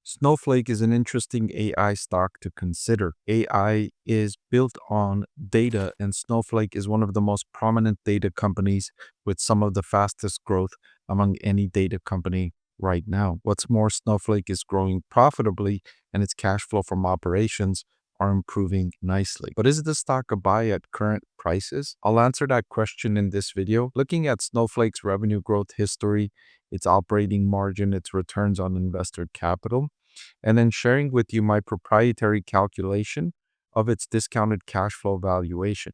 Snowflake is an interesting AI stock to consider. AI is built on data, and Snowflake is one of the most prominent data companies with some of the fastest growth among any data company right now. What's more, Snowflake is growing profitably, and its cash flow from operations are improving nicely. But is the stock a buy at current prices? I'll answer that question in this video, looking at Snowflake's revenue growth history, its operating margin, its returns on invested capital, and then sharing with you my proprietary calculation of its discounted cash flow valuation.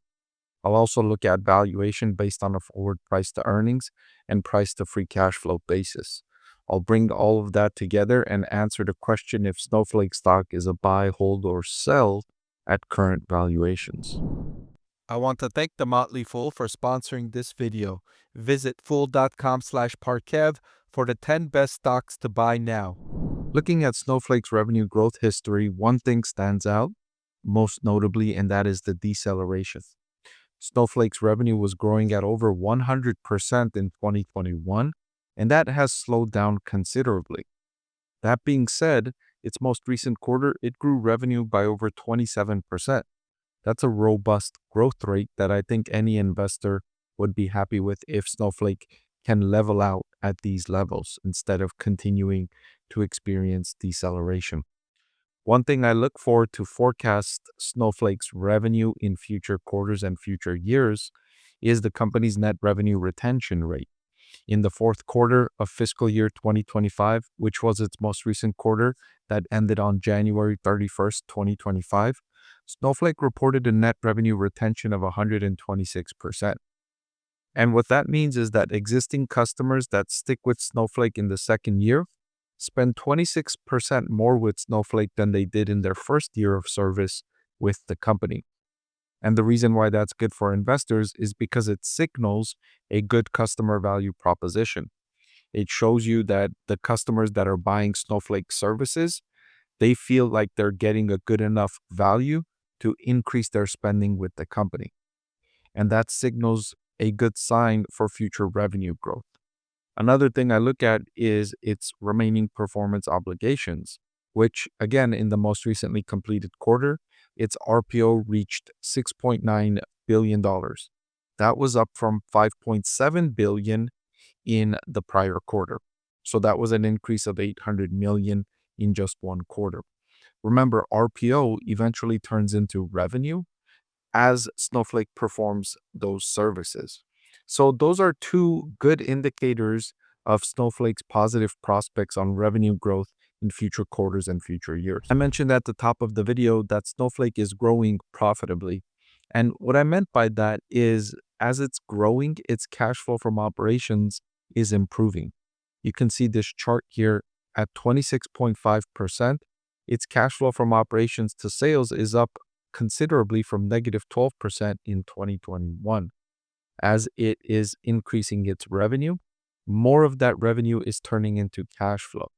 I'll also look at valuation based on a forward price to earnings and price to free cash flow basis. I'll bring all of that together and answer the question if Snowflake stock is a buy, hold, or sell at current valuations. I want to thank the Motley Fool for sponsoring this video. Visit fool.com/Parkev for the 10 best stocks to buy now. Looking at Snowflake's revenue growth history, one thing stands out, most notably, and that is the deceleration. Snowflake's revenue was growing at over 100% in 2021, and that has slowed down considerably. That being said, its most recent quarter, it grew revenue by over 27%. That's a robust growth rate that I think any investor would be happy with if Snowflake can level out at these levels instead of continuing to experience deceleration. One thing I look for to forecast Snowflake's revenue in future quarters and future years is the company's net revenue retention rate. In the fourth quarter of fiscal year 2025, which was its most recent quarter that ended on January 31st, 2025, Snowflake reported a net revenue retention of 126%. And what that means is that existing customers that stick with Snowflake in the second year spend 26% more with Snowflake than they did in their first year of service with the company. And the reason why that's good for investors is because it signals a good customer value proposition. It shows you that the customers that are buying Snowflake services, they feel like they're getting a good enough value to increase their spending with the company. And that signals a good sign for future revenue growth. Another thing I look at is its remaining performance obligations, which again, in the most recently completed quarter, its RPO reached $6.9 billion. That was up from $5.7 billion in the prior quarter. So that was an increase of $800 million in just one quarter. Remember, RPO eventually turns into revenue as Snowflake performs those services. So those are two good indicators of Snowflake's positive prospects on revenue growth in future quarters and future years. I mentioned at the top of the video that Snowflake is growing profitably. And what I meant by that is as it's growing, its cash flow from operations is improving. You can see this chart here at 26.5%. Its cash flow from operations to sales is up considerably from negative 12% in 2021. As it is increasing its revenue, more of that revenue is turning into cash flow.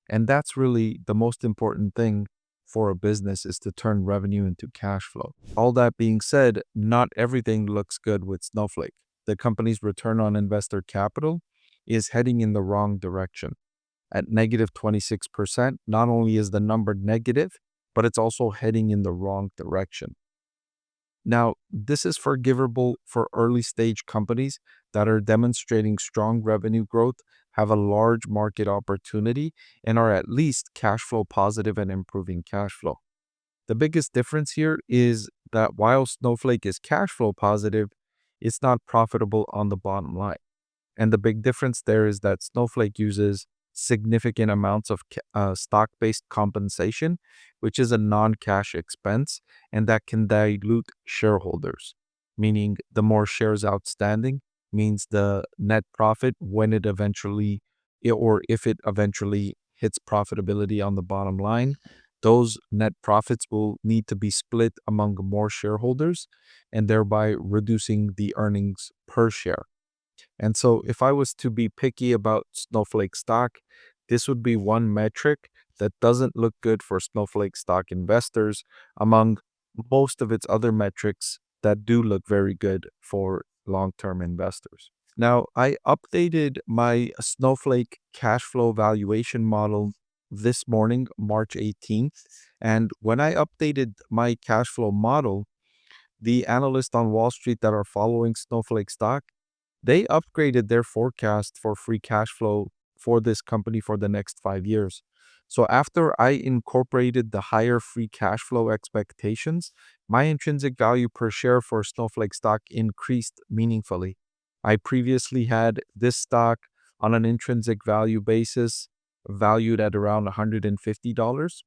And that's really the most important thing for a business, is to turn revenue into cash flow. All that being said, not everything looks good with Snowflake. The company's return on investor capital is heading in the wrong direction. At negative 26%, not only is the number negative, but it's also heading in the wrong direction. Now, this is forgivable for early stage companies that are demonstrating strong revenue growth, have a large market opportunity, and are at least cash flow positive and improving cash flow. The biggest difference here is that while Snowflake is cash flow positive, it's not profitable on the bottom line. And the big difference there is that Snowflake uses significant amounts of stock-based compensation, which is a non-cash expense, and that can dilute shareholders, meaning the more shares outstanding means the net profit when it eventually, or if it eventually hits profitability on the bottom line, those net profits will need to be split among more shareholders and thereby reducing the earnings per share. And so if I was to be picky about Snowflake stock, this would be one metric that doesn't look good for Snowflake stock investors among most of its other metrics that do look very good for long-term investors. Now, I updated my Snowflake cash flow valuation model this morning, March 18th. And when I updated my cash flow model, the analysts on Wall Street that are following Snowflake stock, they upgraded their forecast for free cash flow for this company for the next 5 years. So after I incorporated the higher free cash flow expectations, my intrinsic value per share for Snowflake stock increased meaningfully. I previously had this stock on an intrinsic value basis valued at around $150.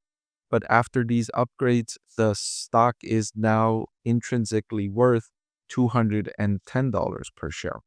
But after these upgrades, the stock is now intrinsically worth $210 per share.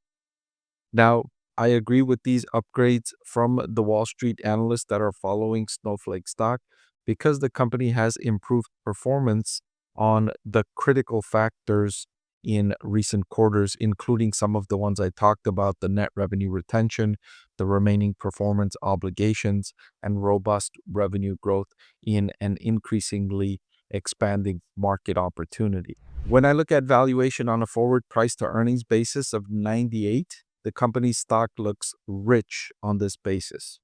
Now, I agree with these upgrades from the Wall Street analysts that are following Snowflake stock because the company has improved performance on the critical factors in recent quarters, including some of the ones I talked about: the net revenue retention, the remaining performance obligations, and robust revenue growth in an increasingly expanding market opportunity. When I look at valuation on a forward price to earnings basis of 98, the company's stock looks rich on this basis.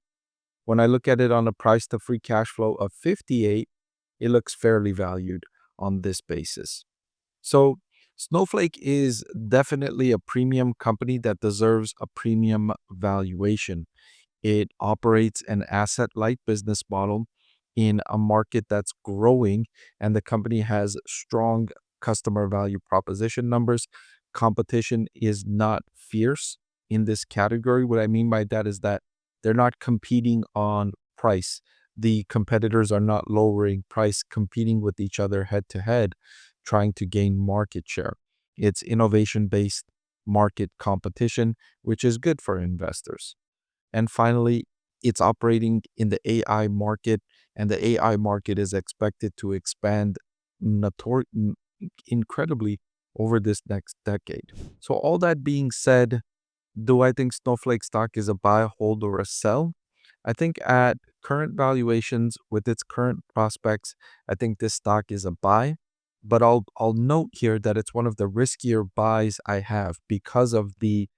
When I look at it on a price to free cash flow of 58, it looks fairly valued on this basis. So Snowflake is definitely a premium company that deserves a premium valuation. It operates an asset-light business model in a market that's growing, and the company has strong customer value proposition numbers. Competition is not fierce in this category. What I mean by that is that they're not competing on price. The competitors are not lowering price, competing with each other head to head, trying to gain market share. It's innovation-based market competition, which is good for investors. And finally, it's operating in the AI market, and the AI market is expected to expand incredibly over this next decade. So all that being said, do I think Snowflake stock is a buy, hold, or a sell? I think at current valuations with its current prospects, I think this stock is a buy. But I'll note here that it's one of the riskier buys I have because of the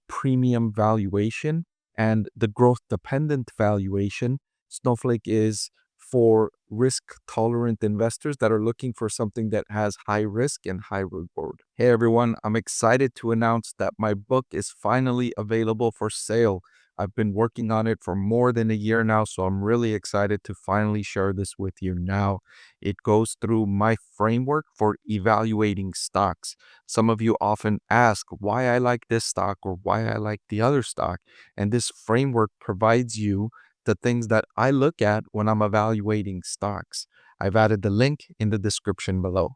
premium valuation and the growth dependent valuation. Snowflake is for risk tolerant investors that are looking for something that has high risk and high reward. Hey everyone, I'm excited to announce that my book is finally available for sale. I've been working on it for more than a year now, so I'm really excited to finally share this with you now. It goes through my framework for evaluating stocks. Some of you often ask why I like this stock or why I like the other stock, and this framework provides you the things that I look at when I'm evaluating stocks. I've added the link in the description below.